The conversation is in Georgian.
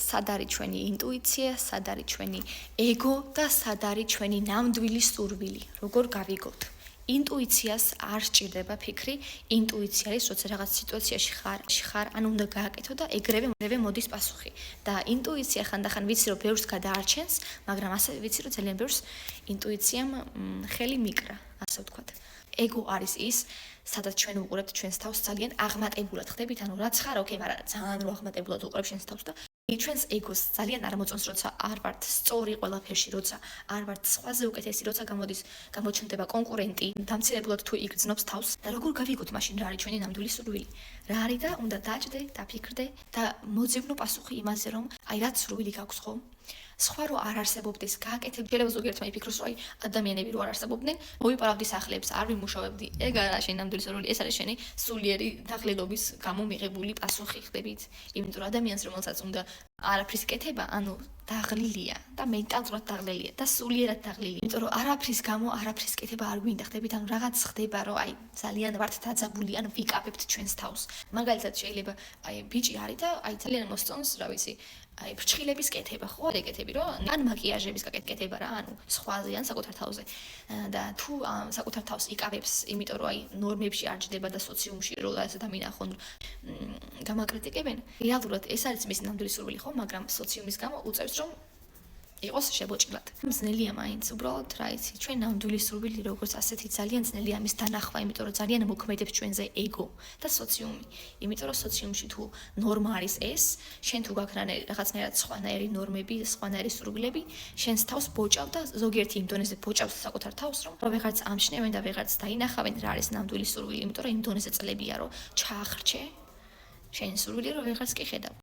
სად არის ჩვენი ინტუიცია, სად არის ჩვენი ეგო და სად არის ჩვენი ნამდვილი სურვილი, როგორ გავიგოთ. ინტუიციას არ სჭირდება ფიქრი, ინტუიცია არის, როცა რაღაც სიტუაციაში ხარ, ანუ უნდა გააკეთო და ეგრევე მოდის პასუხი. და ინტუიცია ხანდახან ვიცი, რომ ბევრს გადაარჩენს, მაგრამ ასე ვიცი, რომ ძალიან ბევრს ინტუიციამ ხელი მიკრა, ასე ვთქვათ. ეგო არის ის, სადაც ჩვენ უყურებთ ჩვენს თავს ძალიან აღმატებულად ხდებით, ანუ რაც ხარ, ოკეი, მაგრამ ძალიან აღმატებულად უყურებ ჩვენს თავს და ჩვენს ეგოს ძალიან არ მოწონს, როცა არ ვართ სწორი ყველაფერში, როცა არ ვართ სხვაზე უკეთესი, როცა გამოჩნდება კონკურენტი, დამცირებულად თუ იგრძნობს თავს და როგორ გავიგოთ მაშინ რა არის ჩვენი ნამდვილი სურვილი? რა არის და უნდა დაჭდე, დაფიქრდე და მოძებნო პასუხი იმაზე, რომ აი რაც სურვილი გაქვს ხო? სხვა რო არ არსებობდეს, გააკეთებ, შეიძლება ზოგიერთმა იფიქროს, რომ აი ადამიანები რო არ არსებობდნენ, მოვიპარავდი სახლებს, არ ვიმუშავებდი. ეგ არა შენი ნამდვილი სურვილი, ეს არის შენი სულიერი დაღლილობის გამო მიღებული პასუხი ხდებით. იმიტომ რომ ადამიანს რომელსაც უნდა არაფრის კეთება, ანუ დაღლილია და მენტალურად დაღლილია და სულიერად დაღლილია. იმიტომ რომ არაფრის გამო არაფრის კეთება არ გვინდა ხდებით, ანუ რაღაც ხდება, რომ აი ძალიან ვართ დაძაბული, ან ვიკავებთ ჩვენს თავს. მაგალითად შეიძლება აი ბიჭი არის და აი ძალიან მოსწონს, რა ვიცი, აი ფრჩხილების კეთება, ხო? ეკეთები, რომ ან მაკიაჟების გაკეთება რა, ანუ სხვაზე ან საკუთარ თავზე. და თუ საკუთარ თავს იკავებს, იმიტომ რომ აი ნორმებში არ ჯდება და სოციუმში რო ასე დამინახონ გამაკრიტიკებენ, რეალურად ეს არის მისი ნამდვილი სურვილი, ხო? მაგრამ სოციუმის გამო უწევს, რომ იყოს შებოჭილად. ძნელია მაინც, უბრალოდ რა იცი, ჩვენ ნამდვილი სურვილი როგორც ასეთი ძალიან ძნელია ამის დანახვა, იმიტომ რომ ძალიან მოქმედებს ჩვენზე ეგო და სოციუმი. იმიტომ რომ სოციუმში თუ ნორმა არის ეს, შენ თუ გაქვს რაღაცნაირად სხვანაირი ნორმები, სხვანაირი სურვილები, შენს თავს ბოჭავ და ზოგიერთი იმ დონეზე ბოჭავს საკუთარ თავს, რომ ვეღარც ამჩნევენ და ვეღარც დაინახავენ რა არის ნამდვილი სურვილი, იმიტომ რომ იმ დონეზე წლებია, რომ ჩაახრჩე შენი სურვილი, რომ ვეღარც კი ხედავ.